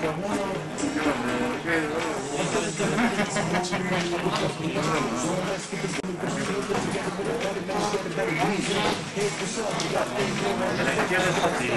la izquierda es fácil.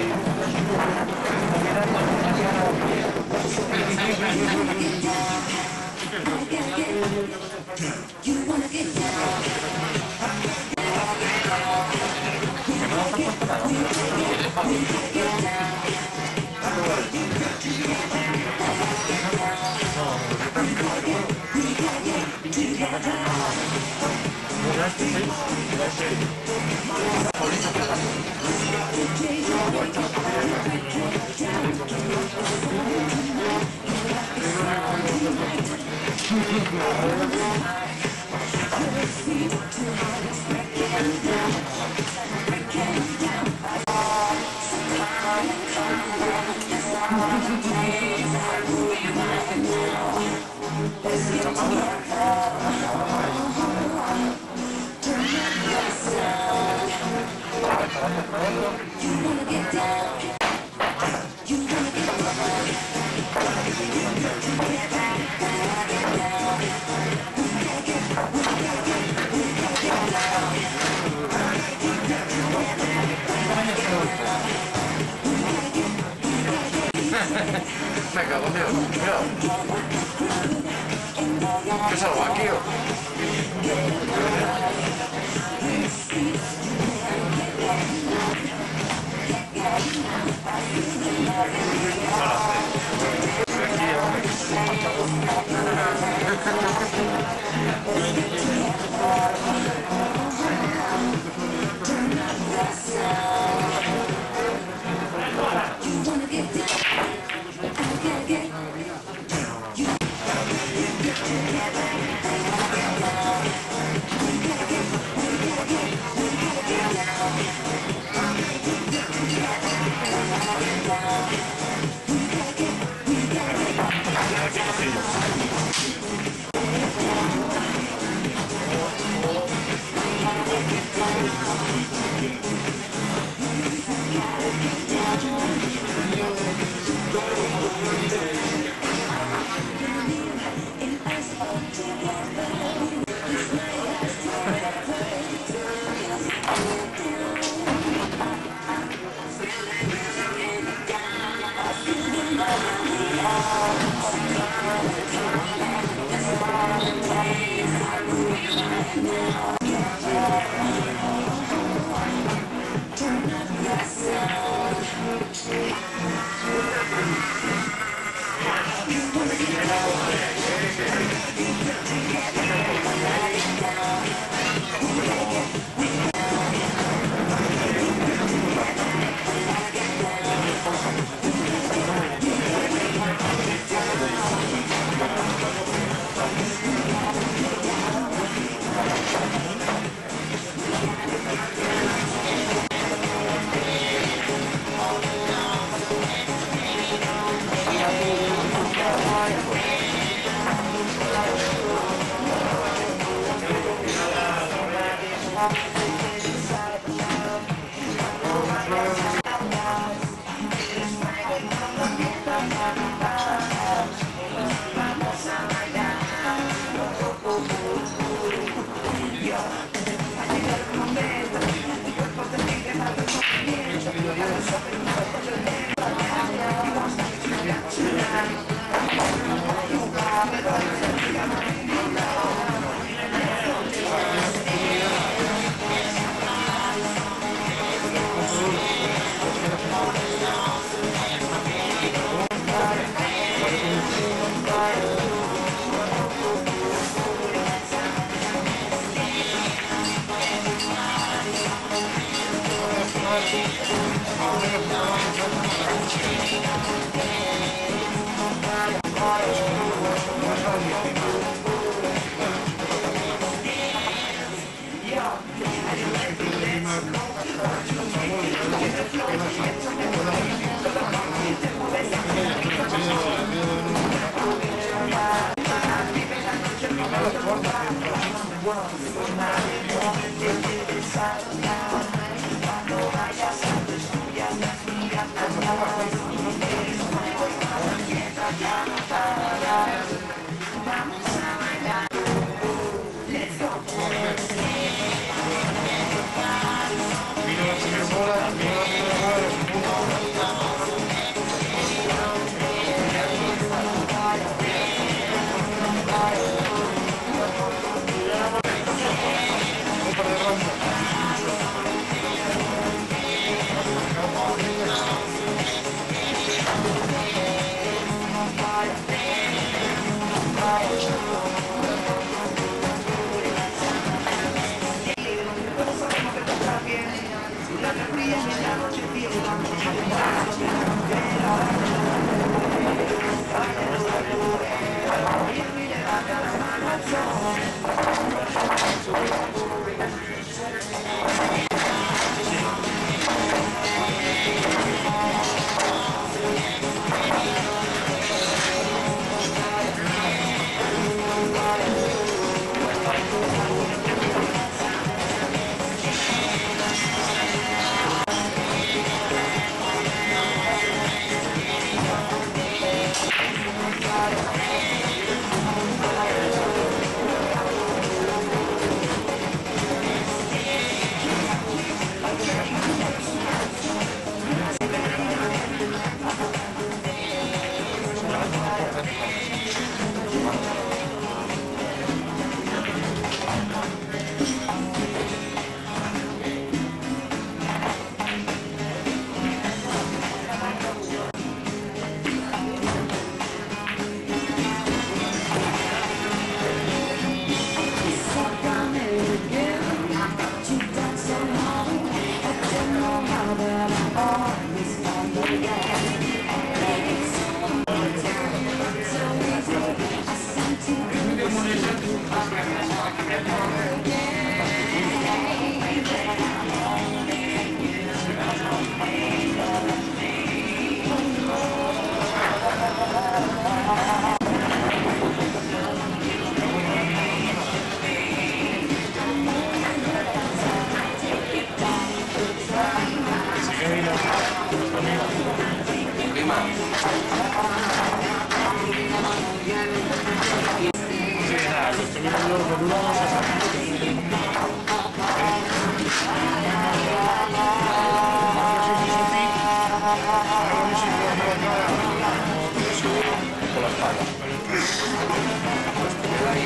Me cago en Dios, mira. ¿Qué salgo aquí o?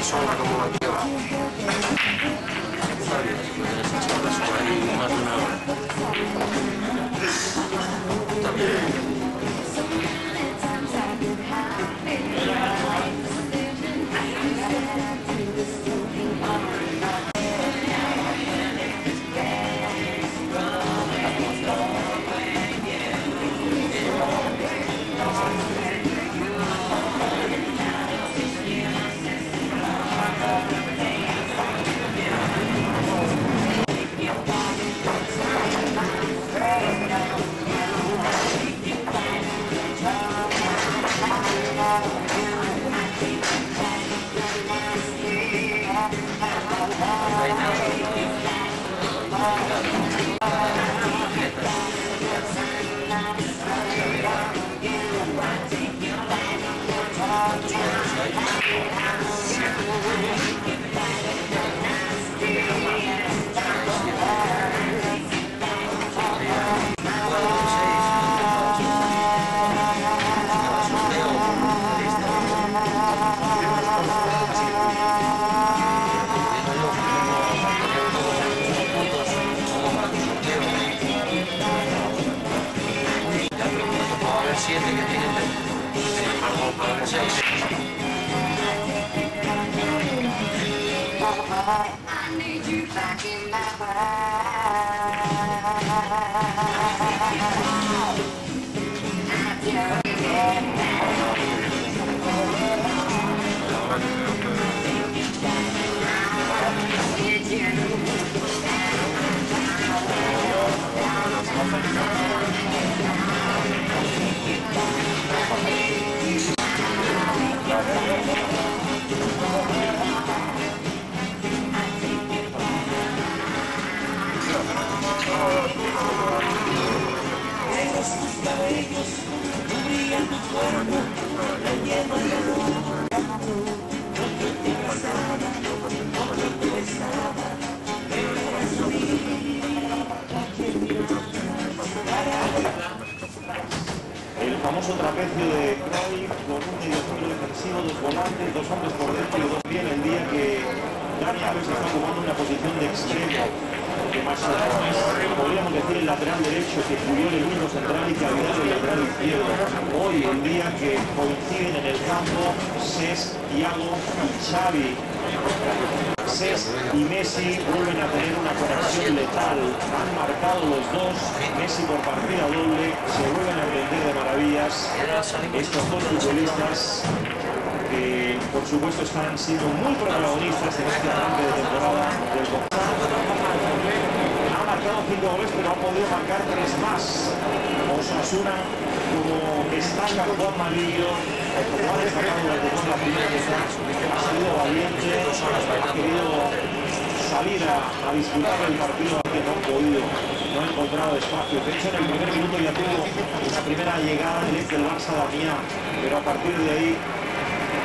Sobra como la tierra. Sobra ahí más de una hora. También. I need you back in my El famoso trapecio de Cruyff con un mediocentro defensivo, dos volantes, dos hombres por dentro y dos bien, el día que Dani Alves está jugando una posición de extremo, que más podríamos decir el lateral derecho, que Puyol el único central y que Vidal el lateral izquierdo. Hoy, el día que coinciden en el campo Cesc, Thiago y Xavi. Cesc y Messi vuelven a tener una conexión letal. Han marcado los dos, Messi por partida doble, se vuelven a entender de maravillas estos dos futbolistas que por supuesto están siendo muy protagonistas en este arranque de temporada del Gonzalo. Ha marcado 5 goles, pero ha podido marcar 3 más. Osasuna, como destaca Juan Malillo, como ha destacado durante toda la primera mitad, ha sido valiente, ha querido salir a disputar el partido que no ha podido, no ha encontrado espacio. De hecho, en el primer minuto ya tuvo una primera llegada directa del Barça Damián, pero a partir de ahí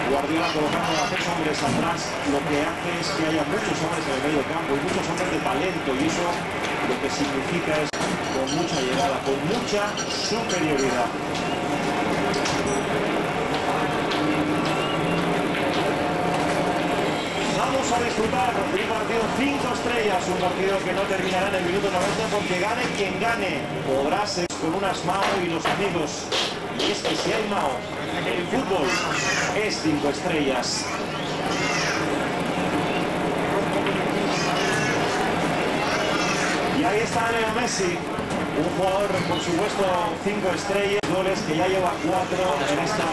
Guardiola colocando a 3 hombres atrás, lo que hace es que haya muchos hombres en el medio campo y muchos hombres de talento, y eso lo que significa es con mucha llegada, con mucha superioridad. Vamos a disfrutar un partido 5 estrellas, un partido que no terminará en el minuto 90 porque gane quien gane. Podrá ser con unas Mao y los amigos. Y es que si hay Mao, el fútbol es 5 estrellas. Y ahí está Leo Messi. Un jugador, por supuesto, 5 estrellas, goles, que ya lleva 4 en esta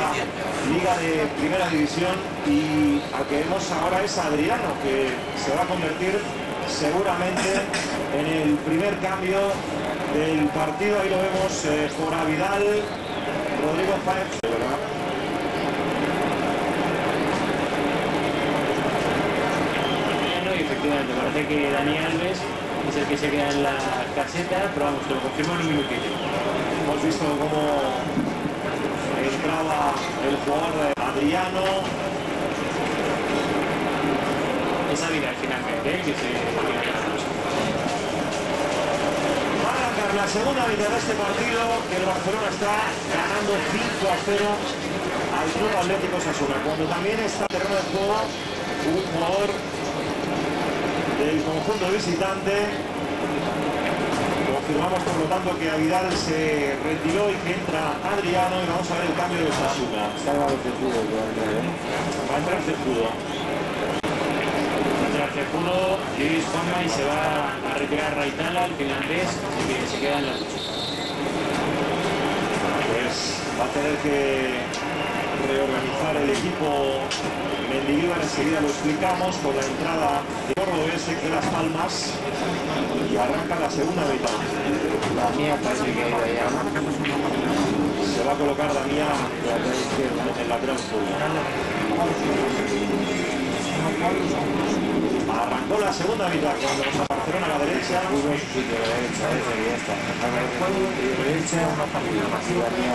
liga de primera división, y al que vemos ahora es Adriano, que se va a convertir seguramente en el primer cambio del partido. Ahí lo vemos por Vidal, Rodrigo Páez, ¿verdad? Y efectivamente, parece que Dani Alves es el que se queda en la caseta, pero vamos, te lo confirmo en un minutito. Hemos visto cómo entraba el jugador Adriano. Esa vida finalmente, que se queda la cosa. Va a arrancar la segunda mitad de este partido, que el Barcelona está ganando 5-0 al Club Atlético Osasuna, cuando también está en terreno de juego un jugador del conjunto visitante. Confirmamos por lo tanto que Vidal se retiró y que entra Adriano, y vamos a ver el cambio de Osasuna. Estaba de fútbol, Va a entrar Cejudo. Entra Cejudo, Luis Juanma, y se va a retirar Raitala, el finlandés, así que se queda en la lucha. Pues va a tener que reorganizar el equipo Mendilibar, enseguida lo explicamos, con la entrada de Cordobés de Las Palmas, y arranca la segunda mitad. La mía parece que ha ido allá. Se va a colocar la mía en el lateral izquierdo. Arrancó la segunda mitad cuando nos aparecieron a la derecha. Uno es su sitio, la derecha, ya está. Derecha, y la mía.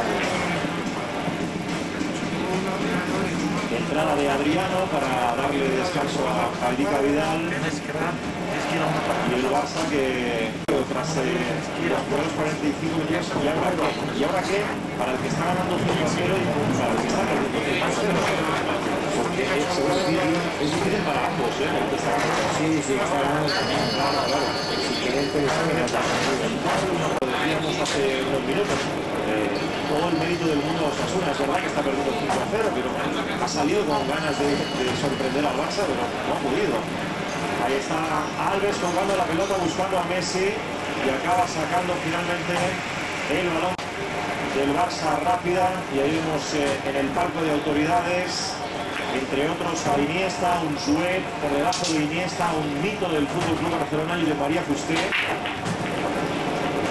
Entrada de Adriano para darle descanso a Iker Vidal, y el Barça que tras los primeros 45 minutos, ¿y ahora qué? Para el que está ganando 5-0 y para el que está ganando 5-0, porque es difícil para ambos, ¿eh? El que está ganando. Sí, está ganando también. Claro. Si quieren pensar que no está ganando. Lo decíamos hace unos minutos, todo el mérito del mundo de Osasuna. Es verdad que está perdiendo 5-0, pero ha salido con ganas de sorprender al Barça, pero no ha podido. Ahí está Alves tocando la pelota, buscando a Messi, y acaba sacando finalmente el balón del Barça rápida. Y ahí vemos en el palco de autoridades, entre otros, a Iniesta, un Suet, por debajo de Iniesta, un mito del Fútbol Club Barcelona, y de María Fusté,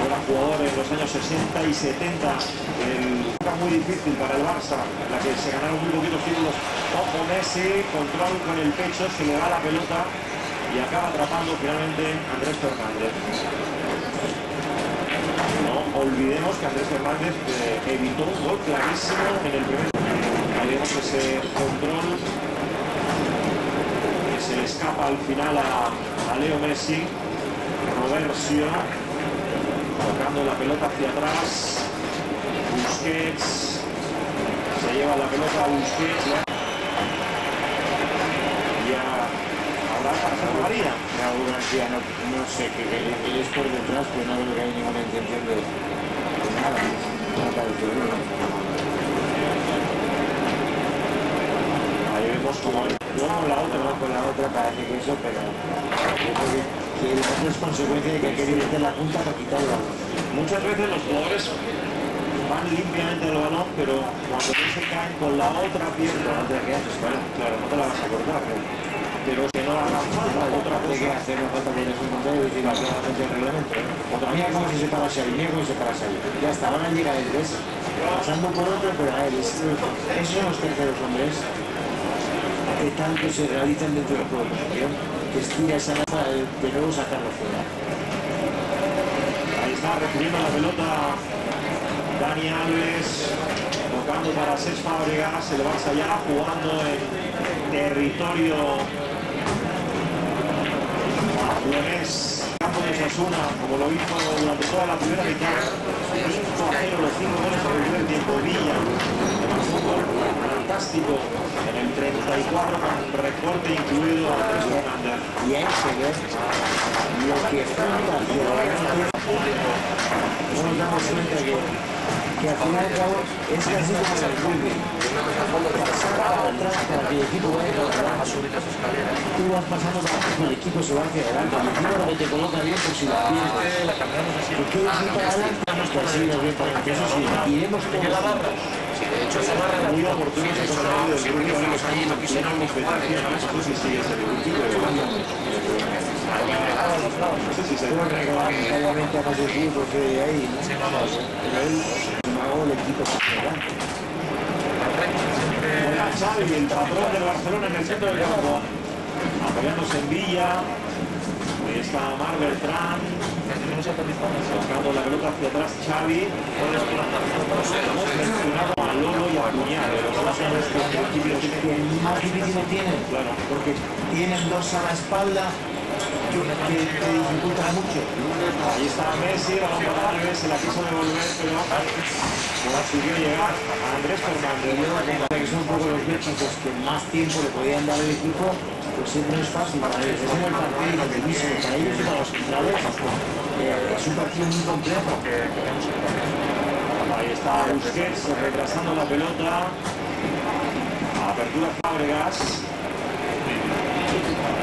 era jugador en los años 60 y 70, era muy difícil para el Barça, en la que se ganaron muy poquitos títulos. Ojo Messi, control con el pecho, se le va la pelota y acaba atrapando finalmente Andrés Fernández. No olvidemos que Andrés Fernández evitó un gol clarísimo en el primer. Ahí vemos ese control que se le escapa al final a Leo Messi. Roversio tocando la pelota hacia atrás. Busquets se lleva la pelota a Busquets. Y ahora para María. Raúl García no sé qué él es por detrás, pero no creo que hay ninguna intención de nada. No parece bien. Ahí vemos como la otra, ¿no? Con la otra parece que eso, pero yo creo que el otro es consecuencia de que ha querido meter la punta para quitarla. Muchas veces los jugadores van limpiamente al balón, pero cuando no se caen con la otra pierna, ¿qué haces? Bueno, claro, no te la vas a cortar, pero que no hagan falta, otra Hay que cosa. hacer una falta por eso y decir claramente el reglamento. Mira cómo se separa Xavi, mira cómo se separa Xavi. Ya está, van a llegar el 3, pasando por otro, pero a ver, esos son los terceros hombres que tanto se realizan dentro del juego, que estira esa raza de luego sacarlo fuera. Ahí está recibiendo la pelota Dani Alves, tocando para Cesc Fábregas, el Barça ya jugando en territorio leonés, campo de Osasuna, como lo hizo durante toda la primera mitad. 5-0, los 5 goles en el primer tiempo. Villa, un gol fantástico en el 34 con recorte incluido a Andrés Fernández. Y ahí se ve lo que falta de no nos damos cuenta que que al final y al cabo es casi como el rugby. Pasar para atrás para que el equipo vaya para atrás. Tú vas pasando para atrás, el equipo se va hacia adelante. El equipo lo que te coloca bien por si la pierdes. Que quieres ir para adelante, pues sí, nos bien para adelante. Eso sí, iremos todos. Sí, de hecho, se va a Muy oportuno sí, de que hecho, se no, siempre que fuimos allí no quisieron ni jugar, ¿sabes? no sé si sigue ese equipo, no sé si se Puedo recordar obviamente a más equipos de ahí, ¿no? Pero él, luego el equipo se adelante. Juega Xavi, el patrón del Barcelona en el centro del campo, apoyándose en Villa. Ahí está Marc Beltrán, buscando la pelota hacia atrás. Xavi, hemos mencionado a Lolo y a Puñal, pero no son los que Que más difícil lo tienen, claro, porque tienen dos a la espalda que te dificultan mucho. ahí está Messi, balón para Alves, se la quiso devolver, pero consiguió llegar a Andrés Fernández. Que son un poco los métricos que más tiempo le podían dar al equipo, pues no es fácil. Para ellos es el partido mismo, para ellos y para los centrales es un partido muy complejo. Ahí está Busquets retrasando la pelota. Apertura Fábregas.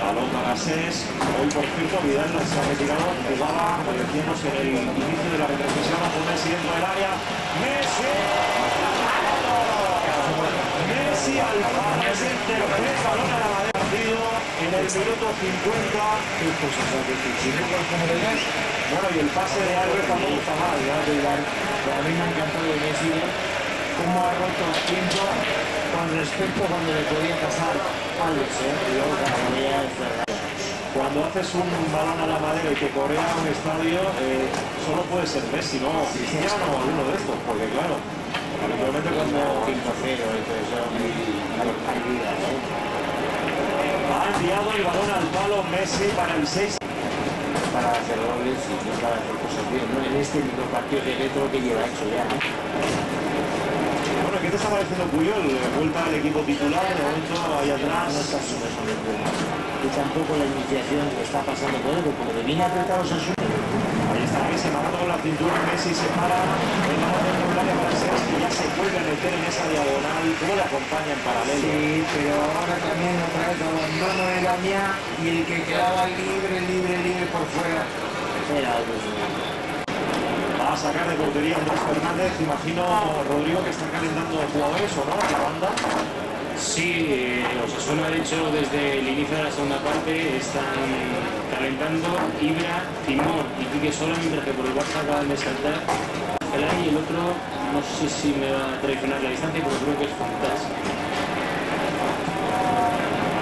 Balón para Sés. Hoy, por cierto, Vidal se ha retirado. Jugaba, como decíamos, en el inicio de la retransmisión bajo Messi dentro del área. ¡Messi! Messi Alfaro, el tercer balón a la madera partido en el minuto 50. Bueno, y el pase de Alves tampoco está mal, ¿no? Pero a mí me ha encantado de Messi cómo ha roto el tiempo con respecto a cuando le podía pasar Alves, y luego cada día es verdad. Cuando haces un balón a la madera y te corea un estadio, solo puede ser Messi, ¿no? Cristiano o alguno de estos, porque claro, habitualmente cuando 5-0, entonces hay vida, ¿no? ha enviado el balón al palo Messi para el 6. Para hacer goles y no para hacer cosas bien, ¿no? En este mismo partido de retro que lleva hecho ya, ¿no? Bueno, ¿qué te está pareciendo Puyol? Vuelta al equipo titular, de momento ahí No atrás. está súper bueno. Y tampoco la iniciación que está pasando por él, porque como le viene apretados a su... Ahí está Messi marcando con la cintura, Messi se para, el balón dentro del área para Sés, que ya se vuelve a meter en esa diagonal, cómo le acompaña en paralelo. Sí, pero ahora también otra vez abandono de la mía y el que quedaba libre por fuera era Alves. Va a sacar de portería Andrés Fernández, imagino, Rodrigo, que están calentando jugadores o no, a la banda. Sí, Osasuna de hecho desde el inicio de la segunda parte están calentando Ibra, Timor y Quique Sola, mientras que por el Barça acaban de saltar Gelay y el otro no sé si me va a traicionar la distancia, pero creo que es Fontas.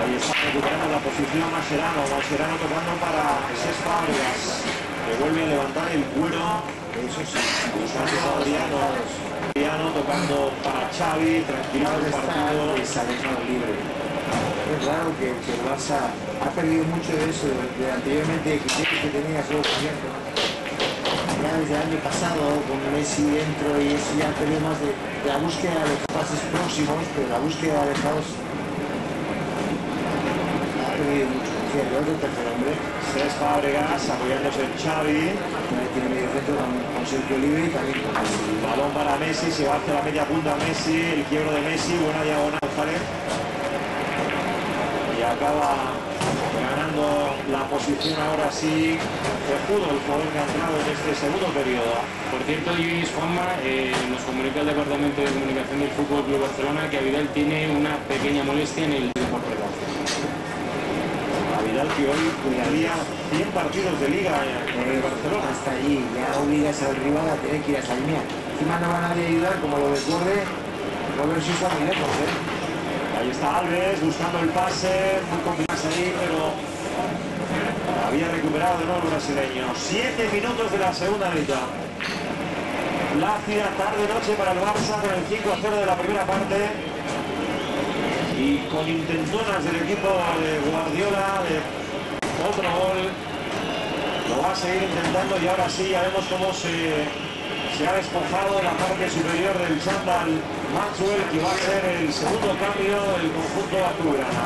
Ahí está recuperando la posición Mascherano tocando para Cés Fábregas, que vuelve a levantar el cuero. Eso sí, Buscando a Adriano tocando para Xavi, tranquilizando el partido. se ha dejado libre. Es raro que el Barça ha perdido mucho de eso, de anteriormente que tenía solo cubierto. Ya desde el año pasado con Messi dentro y eso ya ha perdido más de la búsqueda de los pases próximos, pero la búsqueda de alejados ha perdido mucho. El otro tercer hombre Cés Fábregas apoyándose en Xavi. tiene medio centro con Sergio Libre y también con el Balón para Messi, se va hacia la media punta Messi, el quiebro de Messi, buena diagonal, ¿vale? Y acaba ganando la posición ahora sí. Cejudo, el jugador que ha entrado en este segundo periodo. Por cierto, Luis Juanma, nos comunica el Departamento de Comunicación del Fútbol Club Barcelona que Vidal tiene una pequeña molestia en el deporte. Vidal, que hoy jugaría 100 partidos de liga en el Barcelona. hasta allí, ya obligas al rival a tener que ir a esa línea. Encima no va nadie a ayudar, como lo desborde, Robert sí está muy lejos, Ahí está Alves buscando el pase, muy complicado ahí, pero había recuperado de nuevo el brasileño. 7 minutos de la segunda mitad. Plácida tarde-noche para el Barça con el 5-0 de la primera parte. Y con intentonas del equipo de Guardiola de otro gol. Lo va a seguir intentando y ahora sí ya vemos cómo se ha despojado la parte superior del chándal Maxwell, que va a ser el segundo cambio del conjunto azulgrana.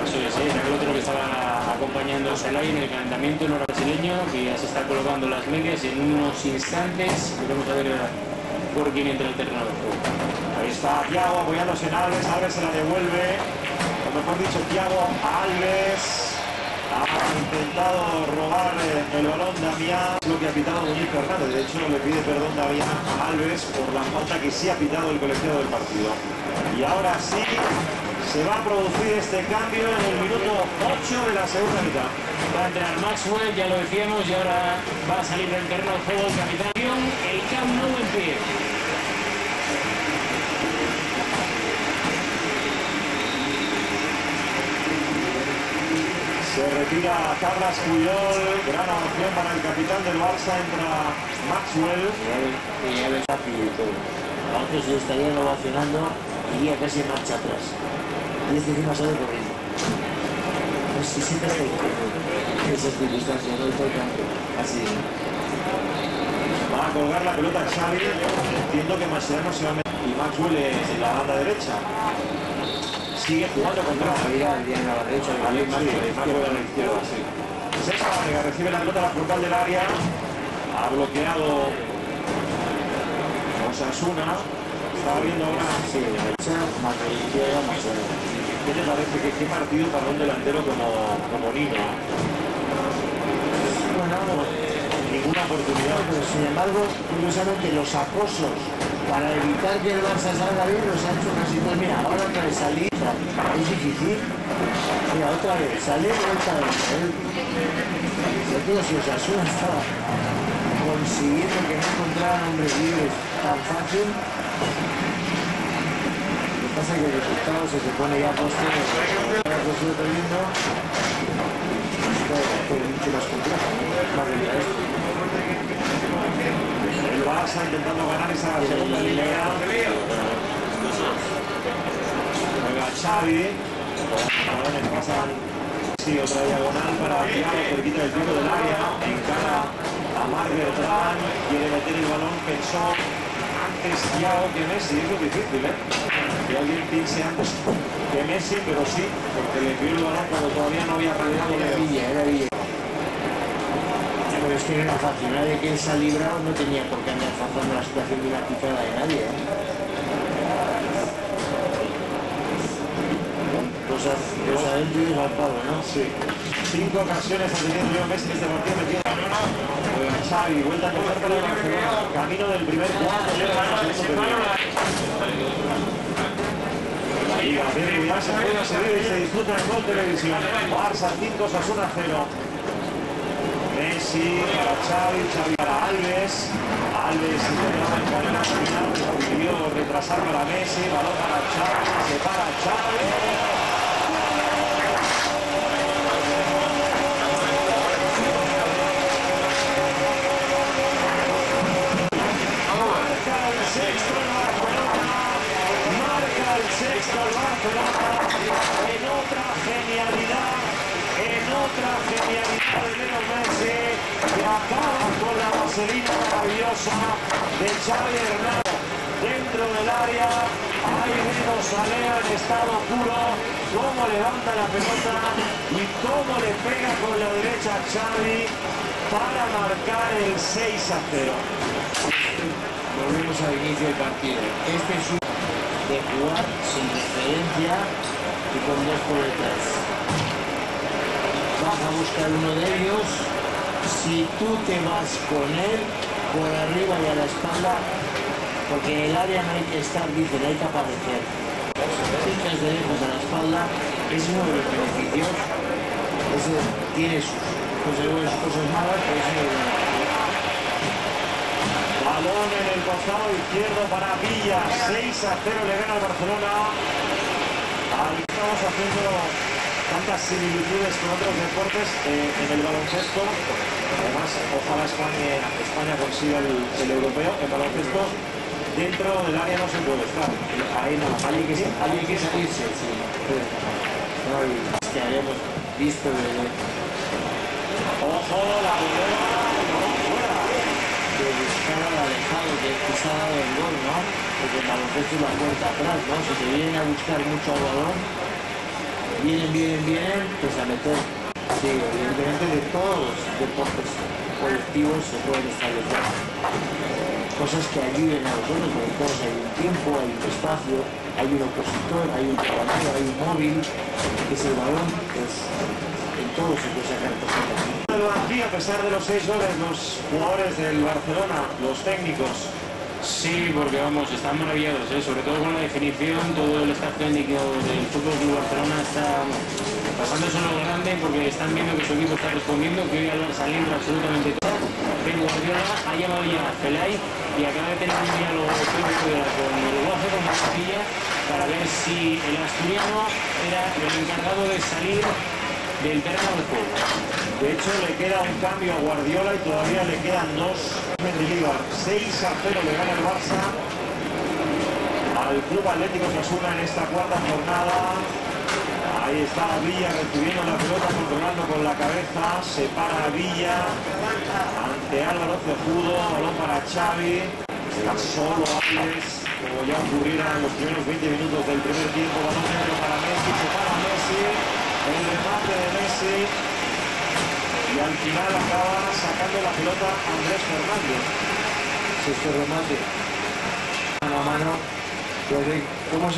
Eso es, era el otro que estaba acompañando a Solari en el calentamiento, el brasileño, que ya se está colocando las medias en unos instantes. Vamos a ver por quien entra el terreno de juego. Ahí está Thiago apoyándose en Alves, Alves se la devuelve, o mejor dicho, Thiago a Alves. Ha intentado robar el balón Damián, lo que ha pitado Muñiz Fernández. De hecho, le pide perdón Damián a Alves por la falta que sí ha pitado el colegiado del partido. Y ahora sí, se va a producir este cambio en el minuto 8 de la segunda mitad. Va a entrar Maxwell, ya lo decíamos, y ahora va a salir del terreno de juego el capitán. El Camp Nou en pie. Se retira Carles Puyol, gran opción para el capitán del Barça, entra Maxwell. Y ya ves aquí y todo. Antes le estarían ovacionando y iría casi en marcha atrás. Y este encima sale corriendo. Pues si siempre está incómodo. Esas circunstancias, no está tanto. Así. Va a colgar la pelota Xavi. Entiendo que Mascherano se va a meter. Y Maxwell en la banda derecha. Sigue jugando contra Javier a la derecha, Maxwell a la izquierda, sí. César Fábregas recibe la pelota a la frontal del área. Ha bloqueado Osasuna. Está abriendo ahora. Sí, la derecha, más de la izquierda, más de la ¿Qué te parece que qué partido para un delantero como Nino? Bueno, Ninguna oportunidad. pero sin embargo, curiosamente, los acosos para evitar que el Barça salga bien los ha hecho casi todos. Mira, ahora otra vez salir es difícil. Mira, otra vez, salir otra vez. Sobre todo si Osasuna estaba consiguiendo que no encontraran hombres libres tan fácil. Lo que pasa es que el resultado se pone ya postre, ahora lo sigue perdiendo. Esto es mucho más complejo, ¿no? Más de esto. El Barça intentando ganar esa segunda línea. Juega Xavi. Los balones pasan. Sí, otra diagonal para Thiago, cerquita del tiro del área. Encara a Marc Bertrand. Quiere meter el balón. Pensó antes Thiago que Messi. Es lo difícil, ¿eh? Que alguien piense antes que Messi, pero sí, porque le envió el balón cuando todavía no había rodeado Era Villa. Pero es que no era fácil, nadie que él se ha librado no tenía por qué andar forzando la situación de una picada de nadie. Los adentro y al palo, ¿no? Sí. 5 ocasiones ha tenido Leo Messi en este partido metido. Xavi, vuelta a coger para el Barcelona. Camino del primer cuarto. Y Gabriel Vidal se puede seguir y se disfruta en Gol Televisión. Barça 5, Osasuna 0. Messi para Xavi, Xavi para Alves. Alves intentaba encarar la final, consiguió retrasar para Messi, balón para Xavi, se para Xavi. Marca el sexto el Barcelona en otra genialidad de Leo Messi, que acaba con la vaselina maravillosa de Xavi Hernández dentro del área. Ahí vemos a Leo en estado puro, cómo levanta la pelota y cómo le pega con la derecha a Xavi para marcar el 6-0. Volvemos al inicio del partido. Este es un de jugar sin referencia y con dos por detrás. Vas a buscar uno de ellos. Si tú te vas con él por arriba y a la espalda, porque en el área no hay que estar, dicen, hay que aparecer. Fijas de lejos a la espalda, es uno de los beneficios. Eso tiene sus cosas buenas y cosas malas, pero es uno de los beneficios. Balón en el costado izquierdo para Villa. 6-0 le gana al Barcelona. Estamos haciendo tantas similitudes con otros deportes en el baloncesto. Además, ojalá España consiga el europeo. En baloncesto, dentro del área no se puede estar. Ahí no, hay que salirse, sí. No, y es que habíamos visto Ojo, la primera. de buscar al alejado que se ha dado el gol, ¿no? Porque el baloncesto es la puerta atrás, ¿no? Si te vienen a buscar mucho al balón, vienen, pues a meter. Sí, evidentemente de todos los deportes colectivos se pueden establecer. cosas que ayuden a los otros, porque todos hay un tiempo, hay un espacio, hay un opositor, hay un compañero, hay un móvil, que es el balón, pues en todo se puede sacar cosas así. A pesar de los 6 goles, los jugadores del Barcelona, los técnicos, Sí, porque vamos, están maravillados, sobre todo con la definición. Todo el staff técnico del Fútbol Club Barcelona está pasándose lo grande porque están viendo que su equipo está respondiendo, que hoy al salir absolutamente todo. Pep Guardiola ha llamado ya a Felay y acaba de tener un diálogo con el Guaje, con Castilla, para ver si el asturiano era el encargado de salir del terreno de juego. de hecho le queda un cambio a Guardiola y todavía le quedan 2. Mendilibar, 6-0 le gana el Barça al Club Atlético Osasuna en esta cuarta jornada. Ahí está Villa recibiendo la pelota, controlando con la cabeza, se para Villa ante Álvaro Cejudo, balón para Xavi, está solo Ángeles, como ya ocurriera en los primeros 20 minutos del primer tiempo. Balón dentro para Messi, se para Messi, el remate de Messi. Y al final acaba sacando la pelota Andrés Fernández. Este remate mano a mano, pues, ¿cómo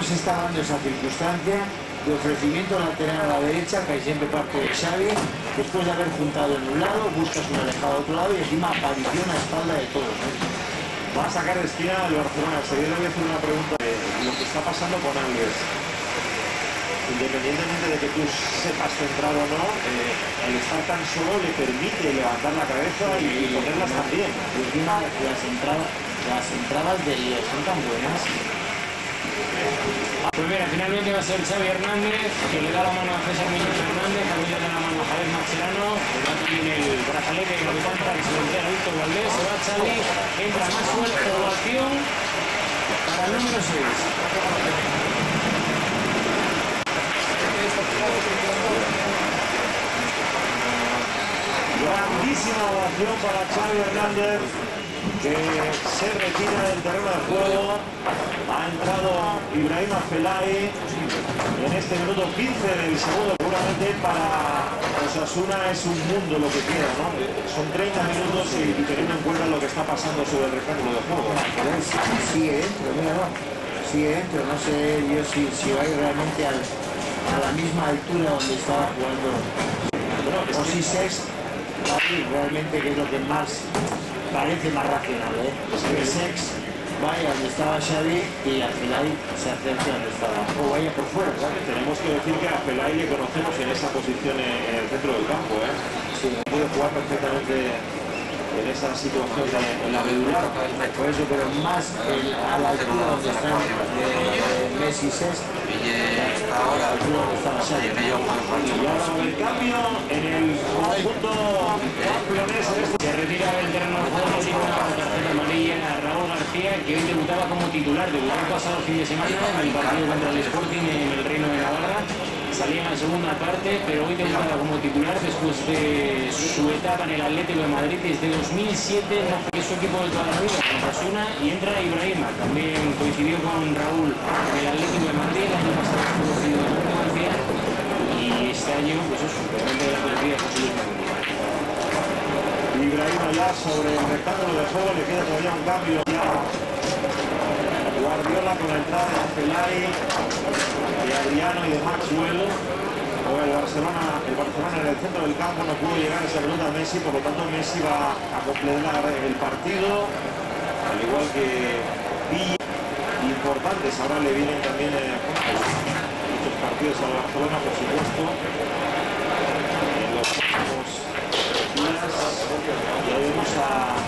se está dando esa circunstancia de ofrecimiento lateral a la derecha, que siempre parte de Xavi, después de haber juntado en un lado, buscas un alejado a otro lado y encima aparición a espalda de todos, ¿no? Va a sacar de esquina el Barcelona. Enseguida le voy a hacer una pregunta de lo que está pasando con Alves. Independientemente de que tú sepas centrar o no, el estar tan solo le permite levantar la cabeza y ponerlas también. Y encima las entradas de Lío son tan buenas. Pues mira, finalmente va a ser Xavi Hernández, que le da la mano a César Muñoz Hernández, también le da la mano a Javier Mascherano, le da también el brazalete que lo levanta y se lo entrega a Víctor Valdés, se va Xavi, entra Maxwell, ovación para el número 6. Grandísima ovación para Xavi Hernández, que se retira del terreno de juego. Ha entrado Ibrahim Felay en este minuto 15 del segundo. Seguramente para Osasuna es un mundo lo que queda, ¿no? Son 30 minutos y teniendo en cuenta lo que está pasando sobre el rectángulo de juego. Sigue dentro, mira, no. Sigue dentro, no sé yo si va a ir realmente a la misma altura donde estaba jugando. Bueno, O si Sex va a ir realmente, que es lo que más parece más racional, ¿eh? Que Sex vaya donde estaba Xavi y al final se acerque donde estaba. O vaya por fuera, ¿sabes? tenemos que decir que a Felay le conocemos en esa posición en el centro del campo, ¿eh? Sí. Puede jugar perfectamente en esa situación en la medular. Por eso, pero más a la altura donde están Messi y Sex, a la altura donde estaba Xavi. Y ahora el cambio en el conjunto campeones en este. Se retira del terreno de juego sin una tarjeta amarilla a Raúl García, que hoy debutaba como titular. Debutó el pasado fin de semana en el partido contra el Sporting en el Reino de Navarra. Salía en la segunda parte, pero hoy debutaba como titular después de su etapa en el Atlético de Madrid desde 2007, que es su equipo de toda la vida, con Osasuna, y entra Ibrahima. También coincidió con Raúl en el Atlético de Madrid, el año pasado estuvo cedido en Francia, y este año, pues eso, realmente de la partida José Luis Mendy. Ibrahima ya sobre el rectángulo de juego, le queda todavía un cambio. Ya Guardiola con la entrada de Felay, de Adriano y de Maxwell. Ahora el Barcelona en el centro del campo no pudo llegar a esa pelota a Messi, por lo tanto Messi va a completar el partido, al igual que Villa. Importantes, ahora le vienen también muchos partidos al Barcelona, por supuesto, en los próximos días. Ya vemos a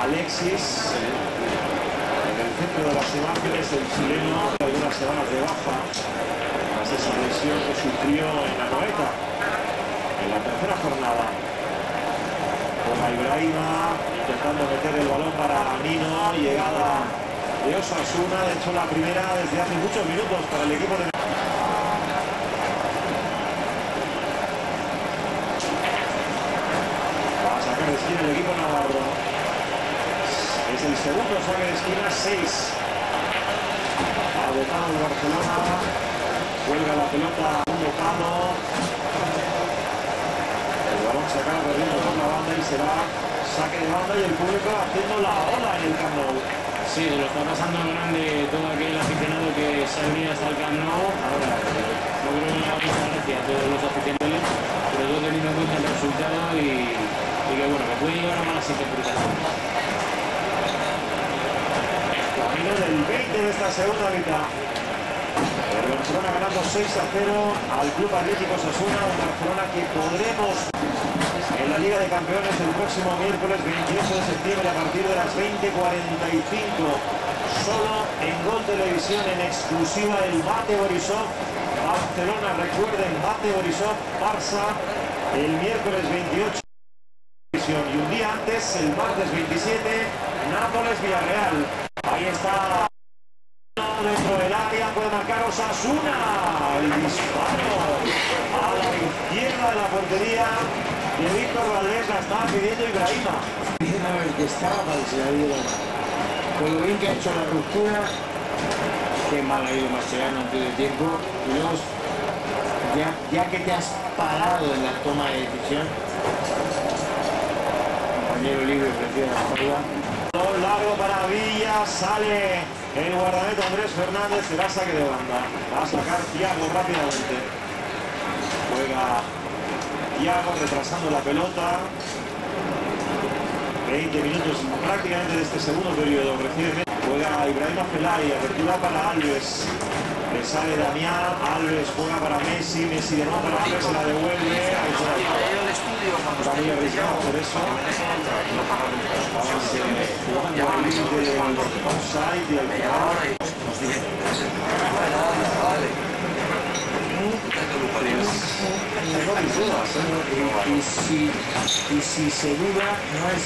Alexis en el centro de las imágenes, el chileno, algunas semanas de baja tras esa lesión que sufrió en la Noeta en la tercera jornada. Con Ibrahima intentando meter el balón para Nino, llegada de Osasuna, de hecho la primera desde hace muchos minutos para el equipo de... Va a sacar de esquina el equipo navarro. Es el segundo saque de esquina, 6. Ha botado el Barcelona, cuelga la pelota un botado. El balón se acaba perdiendo por la banda y será Saque de banda y el público haciendo la ola en el Camp Nou. Sí, se lo está pasando grande todo aquel aficionado que se ha venido hasta el Camp Nou. Ahora, no creo que le haga mucha gracia a todos los aficionados, pero todo teniendo en cuenta el resultado y que bueno, que puede llevar a malas interpretaciones. Camino del 20 de esta segunda mitad. El Barcelona ganando 6-0 al Club Atlético Osasuna, un Barcelona que podremos en la Liga de Campeones el próximo miércoles 28 de septiembre a partir de las 20:45. Solo en Gol Televisión en exclusiva el Bate Borisov. Barcelona, recuerden, Bate Borisov, Barça, el miércoles 28. Y un día antes, el martes 27, Nápoles-Villarreal. Ahí está. Dentro del área puede marcar Osasuna. El disparo a la izquierda de la portería de Víctor Valdés, la estaba pidiendo Ibrahima. Diciendo a ver que estaba para que se la diera. Con lo bien que ha hecho la ruptura, qué mal ha ido Mascherano antes de tiempo. Y luego, ya que te has parado en la toma de decisión, compañero libre prefiere la espalda. Largo para Villa, sale el guardameta Andrés Fernández, será saque de banda. Va a sacar Thiago rápidamente. Juega Thiago retrasando la pelota. 20 minutos prácticamente de este segundo periodo. Juega Ibrahima Felay, apertura para Alves. Le sale Damián, Alves juega para Messi, Messi de nuevo para Alves, se la devuelve. Ahí se la está muy arriesgado por eso. Jugando al límite del offside y al final. No hay dudas, Y si se duda, no es.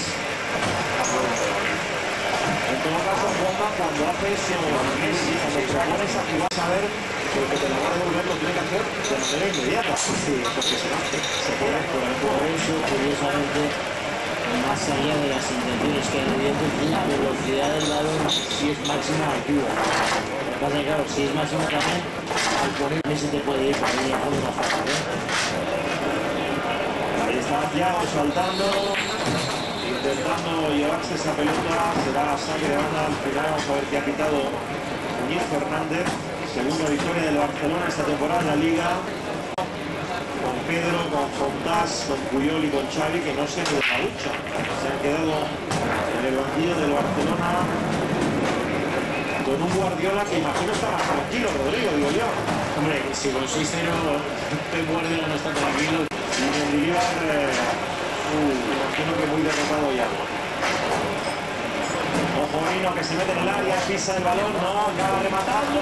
en todo caso, Juanma, cuando hace eso Messi, cuando te pones a jugar, saber que el que te la va a devolver lo tiene que hacer de manera inmediata. Sí, Porque se puede por eso, curiosamente, más allá de las intenciones que hay dentro, la velocidad del balón si es máxima altura. Lo que pasa es que, claro, si es máxima también, al poner Messi te puede ir para ir a fondo más fácil. Ahí está Thiago saltando, intentando llevarse esa pelota, será saque de banda. Al final vamos a ver qué ha pitado Muñiz Fernández. Segunda victoria del Barcelona esta temporada en la Liga. Con Pedro, con Fontás, con Puyol y con Xavi, que no se han quedado en la lucha. Se han quedado en el banquillo del Barcelona con un Guardiola que imagino está más tranquilo, Rodrigo, digo yo. Hombre, si con 6-0 Pep Guardiola no está tranquilo. Y Mendilibar, imagino que muy derrotado ya. Ojo Nino que se mete en el área, pisa el balón, no, acaba rematando.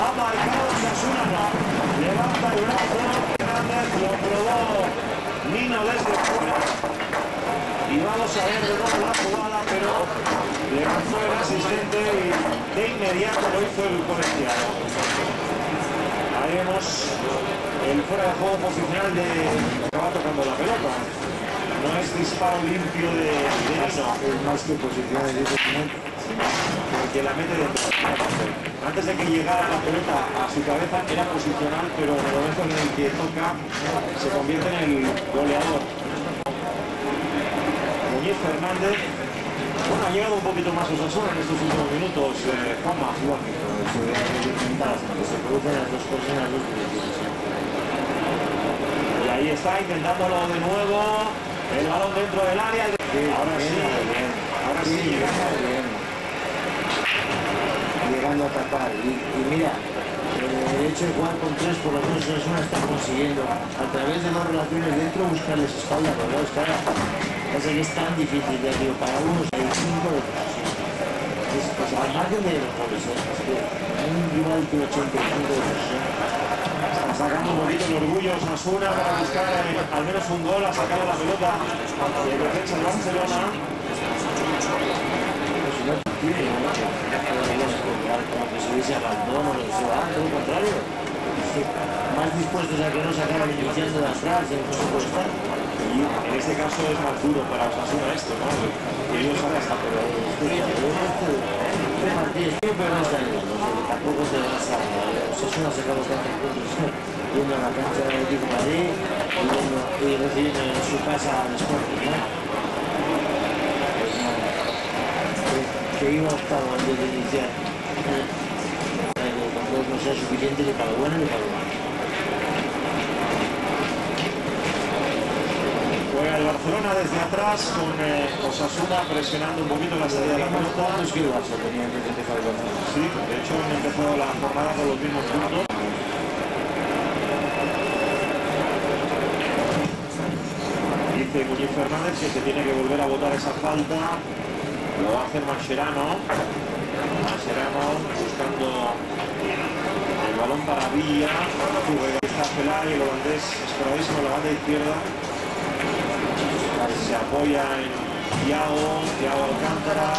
Ha marcado Osasuna, no. Levanta el brazo, Fernández lo probó Nino desde fuera. Y vamos a ver de nuevo la jugada, pero le lanzó el asistente y de inmediato lo hizo el colegiado. Ahí vemos el fuera de juego posicional de acaba tocando la pelota. No es disparo limpio de Nino. Es más que posición en ese momento. Porque la mete dentro. Antes de que llegara la pelota a su cabeza era posicional, pero en el momento en el que toca se convierte en el goleador. Muñiz Fernández. Bueno, ha llegado un poquito más Osasuna en estos últimos minutos. Juanma. Que se producen las dos cosas en las dos direcciones. Y ahí está intentándolo de nuevo. El balón dentro del área. Ahora sí. Ahora sí. Llegando a tapar. Y mira, el hecho de jugar con tres, por lo menos Osasuna está consiguiendo, a través de las relaciones dentro, buscarles espalda, pero claro, es que es tan difícil, ya digo, para unos hay 5 de posesión. Pues al margen de los goles, es que un rival tiene 85 de posesión. Está sacando un poquito el orgullo Osasuna para buscar al menos un gol. Ha sacado la pelota de defensa de Barcelona. Si no tiene, como que se dice abandono, lo que va, todo lo contrario. Más dispuestos a que no se acaben iniciando de atrás, no se puede estar. Y en este caso es más duro para Osasuna esto, ¿no? Que ellos ahora están, pero este partido es pero no está en el tampoco te vas a Osasuna ha sacado tantos puntos. yendo a la cancha del Atlético de Madrid y recibiendo en su casa al Sporting, ¿no? Pues no, que iba octavo antes de iniciar. Que tampoco no sea suficiente ni para lo bueno ni para lo malo. Juega el Barcelona desde atrás con Osasuna presionando un poquito la salida de la pelota. ¿Cuántos que el Barça tenía antes de empezar el Barcelona? Sí, de hecho han empezado la jornada con los mismos puntos. Dice Muñiz Fernández que se tiene que volver a botar esa falta. Lo va a hacer Mascherano. Mascherano buscando el balón para Villa. Está Pelay, el holandés esperadísimo en la banda izquierda. Se apoya en Thiago Alcántara.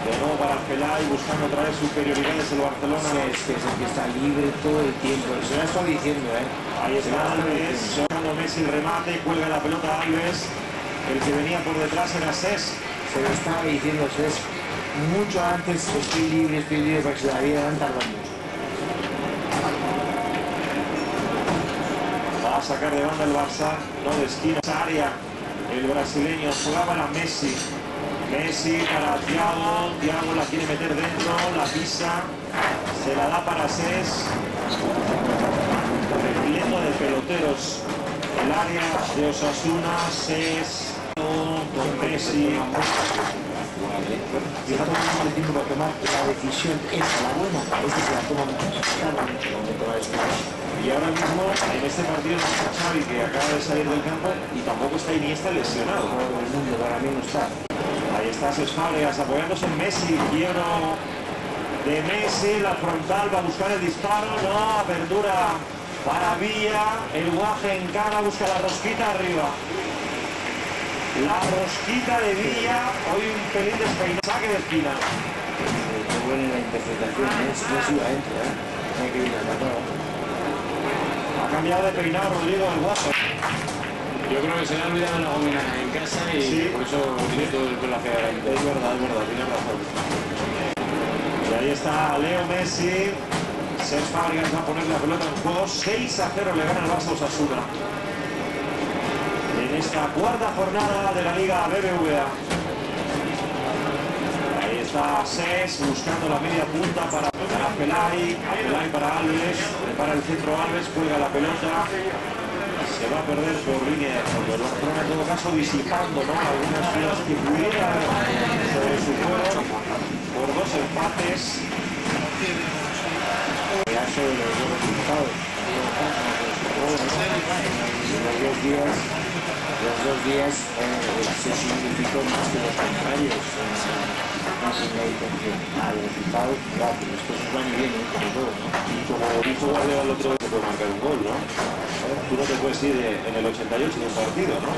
De nuevo para Pelay, buscando otra vez superioridades el Barcelona. Es que es el que está libre todo el tiempo. Se lo ha estado diciendo, ¿eh? Ahí está Alves, sonando Messi el remate, cuelga la pelota a Alves. El que venía por detrás era Cés. Se lo estaba diciendo Cés mucho antes. Estoy libre, para que se la vieran tardando mucho. Va a sacar de banda el Barça, no de esquina, esa área. El brasileño juega para Messi. Messi para Thiago la quiere meter dentro, la pisa, se la da para Cés. Repleto de peloteros. El área de Osasuna, Cés, con Messi. Y está tomando el tiempo para tomar la decisión esa, la buena. Este se la toma claramente cuando toma después. Y ahora mismo en este partido no está Xavi, que acaba de salir del campo, y tampoco está Iniesta lesionado. Todo el mundo para mí no está. Ahí está Cés Fábregas apoyándose en Messi. Quiebro de Messi, la frontal va a buscar el disparo. No, apertura para Villa. El Guaje en cara, busca la rosquita arriba. La rosquita de Villa. Hoy un pelín despeinado. Saque de esquina. Qué buena la interpretación. No se iba adentro, ¿eh? No hay que ir a la prueba. Ha cambiado de peinado Rodrigo el Guaje. Yo creo que se le ha olvidado la gomina en casa y Sí. por eso tiene todo el pelo hacia adelante. Es verdad, tiene razón. Y ahí está Leo Messi. Cés Fábregas va a poner la pelota en juego. 6-0 le gana el Barça a Osasuna. En esta cuarta jornada de la Liga BBVA. Ahí está Cés buscando la media punta para Pelay. Pelay para Alves. Prepara el centro Alves, cuelga la pelota. Se va a perder por línea de fondo. El Barcelona en todo caso disipando, ¿no?, algunas dudas que pudiera haber sobre su juego por 2 empates. Ya sobre los dos resultados. Los dos días se significó más que los contrarios. Más en la intención. Al resultado, rápido. Las cosas van y vienen, como todo, ¿no? Y como dijo Guardiola el otro día, se puede marcar un gol, ¿no? Tú no te puedes ir en el 88 de un partido, ¿no?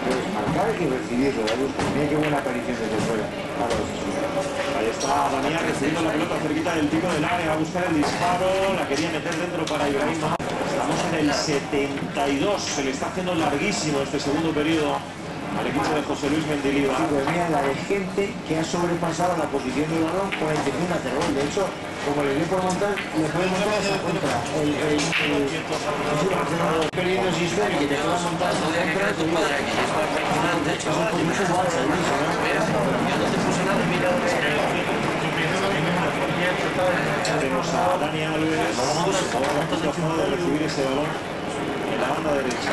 Puedes marcar y recibirlo. Mira qué buena aparición desde fuera. Ahí está Damián recibiendo la pelota cerquita del tiro del área, va a buscar el disparo, la quería meter dentro para Ibrahim. Estamos en el 72, se le está haciendo larguísimo este segundo periodo al equipo de José Luis Mendilibar. Sí, pues mira, la de gente que ha sobrepasado la posición del balón con la intención de hacer gol. De hecho, como le dio por montar, le puede montar esa contra. Perdiendo el sistema y que te pueda montar esa contra, te digo, es un poquito igual, ¿sabes? Tenemos a Dani Alves, ahora tratando de recibir ese balón en la banda derecha.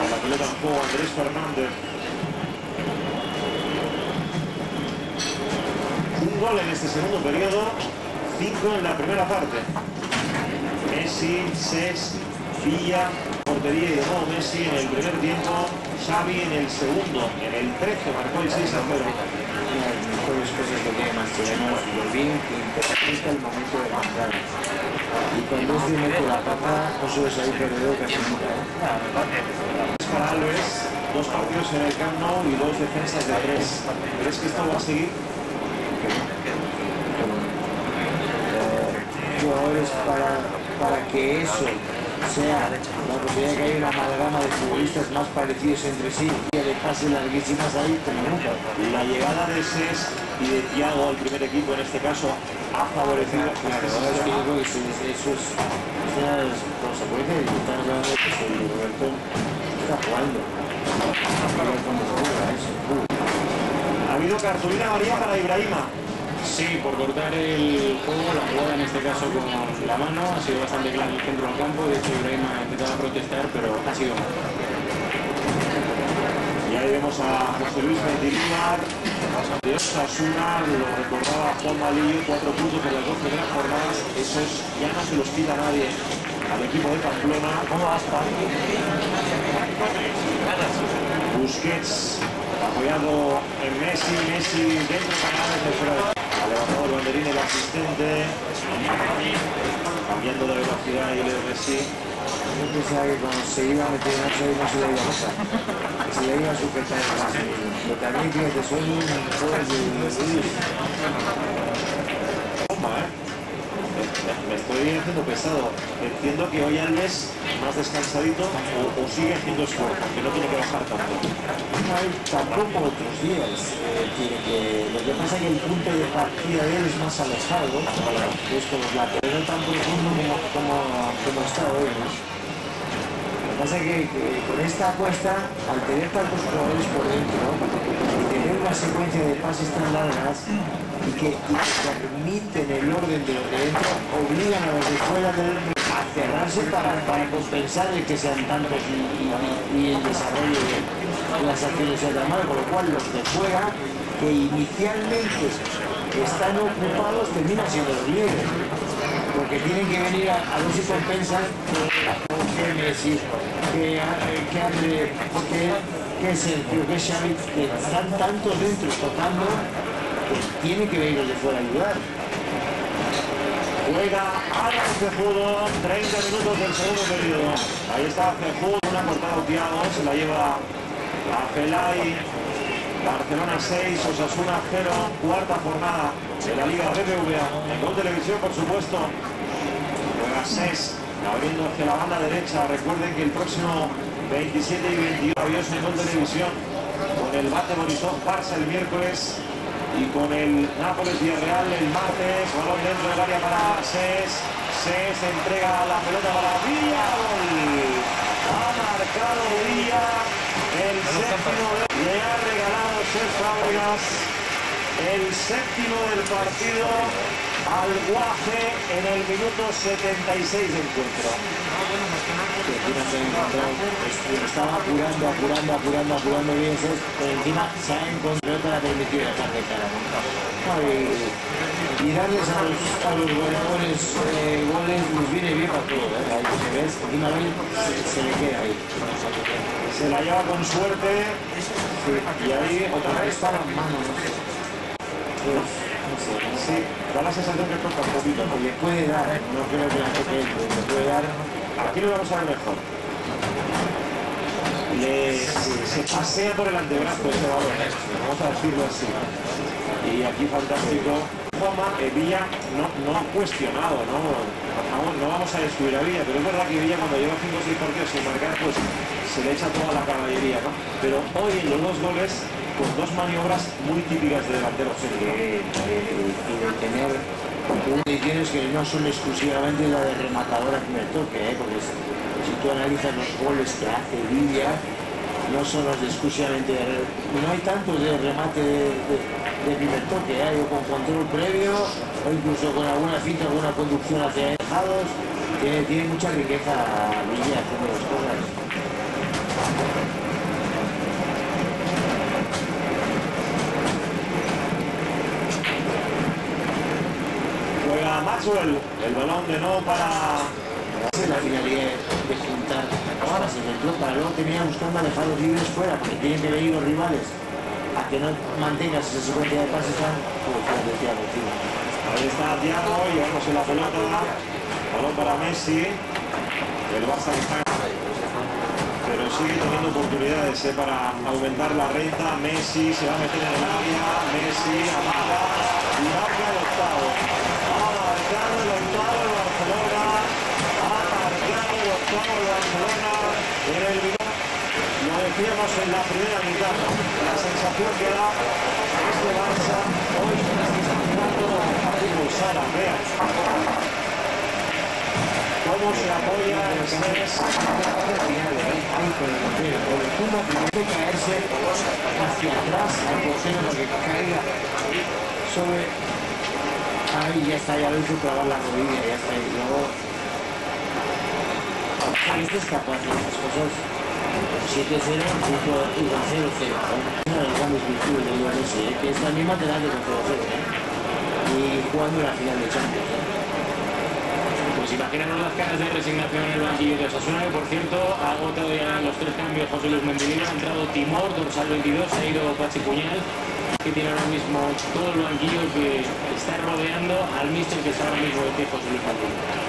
La pelota en juego Andrés Fernández. Un gol en este segundo periodo, 5 en la primera parte. Messi, Cés, Villa, portería y de nuevo Messi en el primer tiempo, Xavi en el segundo, en el 13 marcó el 6-0. Las mejores cosas que tiene Mascherano es lo bien que interpreta el momento de mandar. Y cuando este mete la pata, no suele salir perdedor casi nunca. Es para Alves, 2 partidos en el Camp Nou y 2 defensas de 3. ¿Crees que esto va a seguir? Jugadores para que eso sea la posibilidad de que haya una amalgama de futbolistas más parecidos entre sí y de pases larguísimas ahí como nunca. La llegada de Ses y de Thiago al primer equipo en este caso ha favorecido Claro, es que yo creo que eso es una de las consecuencias y estamos hablando de que el Roberto está jugando. Como juega eso. Ha habido cartulina amarilla para Ibrahima. Sí, por cortar el juego, la jugada en este caso con la mano, ha sido bastante claro el centro del campo, de hecho Ibrahima ha intentado protestar, pero ha sido mal. Y ahí vemos a José Luis Mendilibar de Osasuna, lo recordaba Juan Malillo, 4 puntos en las 2 primeras jornadas, esos ya no se los quita nadie al equipo de Pamplona. ¿Cómo va hasta aquí? Busquets apoyado en Messi dentro de canales de fuera. Ha levantado el banderín el asistente, cambiando de velocidad y Leo Messi. Yo pensaba que cuando se iba a meter en Nacho no se le iba a pasar. Se le iba a sujetar el brazo. Pero también creo que son juegos de... Toma, me estoy haciendo pesado. Entiendo que hoy Alves más descansadito o sigue haciendo esfuerzo, que no tiene que bajar tanto. No hay tampoco otros días. Tiene que... Lo que pasa es que el punto de partida de él es más alejado, es con los laterales no tan profundo como está hoy, ¿no? Lo que pasa es que con esta apuesta, al tener tantos jugadores por dentro y tener una secuencia de pases tan largas y que permiten el orden de los de dentro, obligan a los de fuera a cerrarse para compensar el que sean tantos y el desarrollo de las acciones de la mano, con lo cual los de fuera, que inicialmente están ocupados, terminan siendo los líderes. Porque tienen que venir a ver si compensan que Messi, que André, que Sergio, que Xavi, que están tantos dentro tocando, que tienen que venir los de fuera a ayudar. Juega Álvarez Cejudo, 30 minutos del segundo periodo. Ahí está Cejudo, una cortada Thiago, se la lleva a Felay. Barcelona 6, Osasuna 0, cuarta jornada de la Liga BBVA. En Gol Televisión, por supuesto. Juega Ses, abriendo hacia la banda derecha. Recuerden que el próximo 27 y 21 avios en Gol Televisión, con el Bate Borisov Barça el miércoles y con el Nápoles Villarreal el martes. Balón dentro del área para Ses. Ses entrega la pelota para Villa. Gol. Ha marcado Villa. El séptimo le ha regalado Cesc Fábregas el séptimo del partido al Guaje en el minuto 76 de encuentro. Estaba apurando bien, pero encima se ha encontrado para permitir la tarjeta. Y darles a los goleadores goles les viene bien para todo, ¿eh? Ahí se ves, encima se le queda ahí. Se la lleva con suerte, sí, y ahí otra vez está la mano, no sé. Pues, no sé. Sí, da la sensación que toca un poquito, ¿no? Le puede dar, no creo que la toque él, pero le puede dar. Aquí lo vamos a ver mejor. Se pasea por el antebrazo este balón, vamos a decirlo así. Y aquí fantástico. Villa no ha cuestionado, no vamos a descubrir a Villa, pero es verdad que Villa cuando lleva 5 o 6 partidos sin marcar, pues se le echa toda la caballería, ¿no? Pero hoy en los dos goles, con dos maniobras muy típicas de delantero centro. Y de tener condiciones que no son exclusivamente la de rematador a primer toque, porque si tú analizas los goles que hace Villa, no son los de exclusivamente no hay tantos de remate de primer toque, o con control previo o incluso con alguna finta, alguna conducción hacia alejados. Tiene mucha riqueza Villa haciendo las cosas. Juega Maxwell, el balón de nuevo para... Esa es la finalidad de juntar pases dentro para luego terminar buscando alejar los libres fuera, porque tienen que venir los rivales a que no mantengas esa secuencia de pases tan de Thiago. Ahí está Thiago, llevamos en la pelota, balón para Messi, el Barça que está, pero sigue teniendo oportunidades para aumentar la renta. Messi se va a meter en el área, Messi amaga y marca el octavo. Ha marcado el octavo el Barcelona, ha marcado el octavo vamos al Barcelona en el minuto. Lo decíamos en la primera mitad, la sensación que da este Barça hoy es que está jugando a fútbol sala. Vean cómo se apoya el Cés por el Puma, tiene que caerse hacia atrás al portero para que caiga sobre ahí. Ya está, ya lo hizo clavar la rodilla, ya está. Y luego este es capaz de estas cosas. 7-0 y 0-0. Una de las grandes virtudes de Leo Messi, que es también matemático con 0-0, y jugando la final de Champions. Pues imaginaros las caras de resignación en el banquillo de Osasuna, que por cierto ha agotado ya los 3 cambios José Luis Mendilibar. Ha entrado Timor, dorsal 22, ha ido Pachi Puñal, que tiene ahora mismo todo el banquillo que está rodeando al míster que está ahora mismo de pie, José Luis Mendilibar.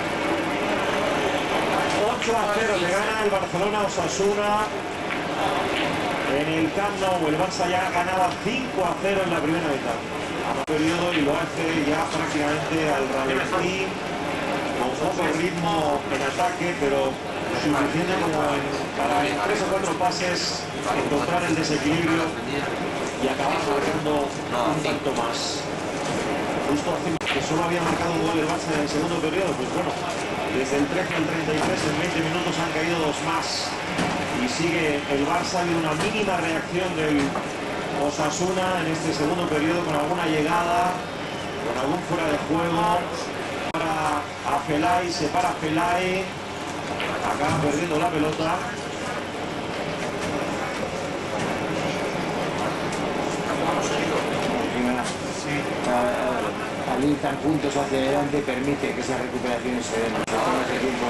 8-0 le gana el Barcelona a Osasuna en el Camp Nou. El Barça ya ganaba 5-0 en la primera mitad. A periodo y lo hace ya prácticamente al ralentí, con poco ritmo en ataque, pero suficiente como para en 3 o 4 pases encontrar el desequilibrio y acabar marcando un tanto más. Justo hace que solo había marcado un gol el Barça en el segundo periodo, pues bueno, desde el 13 al 33 en 20 minutos han caído 2 más y sigue el Barça. Ha habido una mínima reacción del Osasuna en este segundo periodo con alguna llegada, con algún fuera de juego. Para a Felay, se para Felay, acaba perdiendo la pelota. Al ir tan puntos hacia adelante permite que esas recuperaciones se den. Toma ese tiempo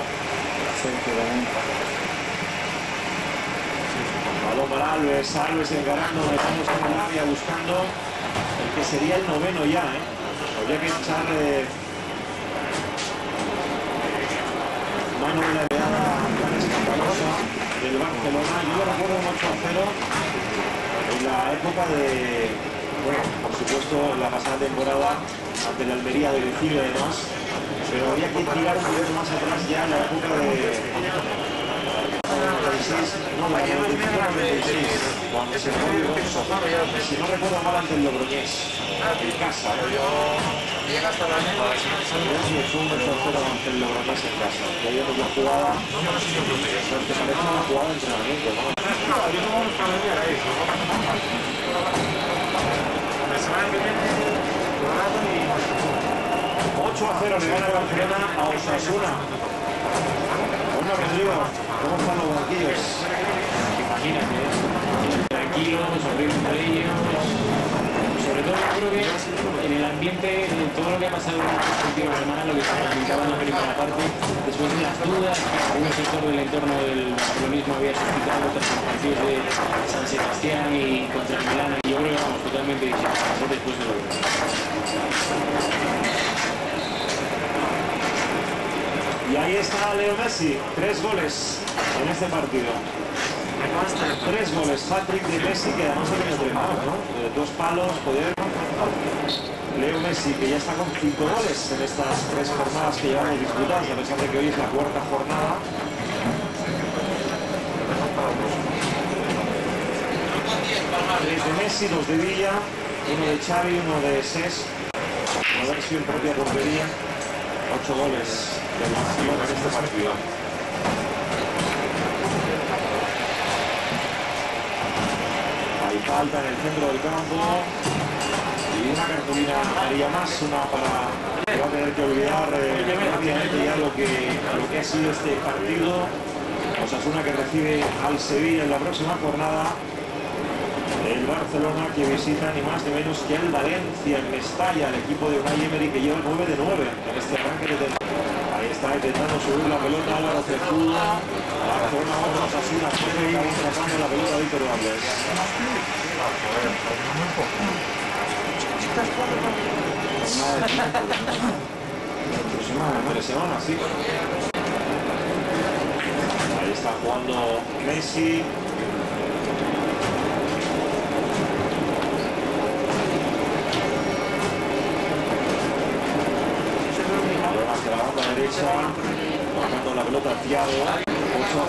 Balón para Alves encarando, estamos en el área buscando el que sería el 9º ya, habría que echar mano de la oleada tan escandalosa del Barcelona. Yo lo recuerdo un 8-0 en la época de, bueno, por supuesto la pasada temporada ante la Almería de Virgilio además, pero había que tirar un poquito más atrás ya en la época de 96, no, de 95-96, cuando se fue, si no recuerdo mal, ante el Logroñés, en casa. Llega hasta la neta. Fue un 8-0 ante el Logroñés en casa. Y ahí vemos la jugada, que parece una jugada de entrenamiento, ¿no? Yo tengo un problema de eso, ¿no? La semana que viene, 8-0 le gana el Barcelona a Osasuna. Bueno, Rodrigo, ¿cómo están los banquillos? Imagínate, tranquilos, sonriendo entre ellos. Sobre todo yo creo que en el ambiente, en todo lo que ha pasado en esta última semana, lo que se comentaba en la primera parte, después de las dudas que algún sector del entorno del barcelonismo había suscitado tras los partidos de San Sebastián y contra el Milán, y yo creo que vamos totalmente distintos después de lo que Y ahí está Leo Messi, 3 goles en este partido. 3 goles, hat-trick de Messi, que además ha tenido 3 manos, ¿no? 2 palos, poder. Leo Messi, que ya está con 5 goles en estas 3 jornadas que llevamos disputadas, a pesar de que hoy es la 4ª jornada. 3 de Messi, 2 de Villa, 1 de Xavi, 1 de Cés, una versión propia portería. 8 goles del Barcelona en este partido. Hay falta en el centro del campo y una cartulina haría más, una para que va a tener que olvidar rápidamente ya lo que ha sido este partido. Osasuna que recibe al Sevilla en la próxima jornada. El Barcelona que visita ni más ni menos que el Valencia en Mestalla, el equipo de Unai Emery que lleva 9 de 9 en este arranque de temporada. Ahí está intentando subir la pelota Álvaro Cejudo. Barcelona otra Osasuna, está tratando la pelota Víctor Valdés. Entre semanas, sí. Ahí está jugando Messi. Hacia la banda derecha, bajando la pelota a Thiago. 8-0.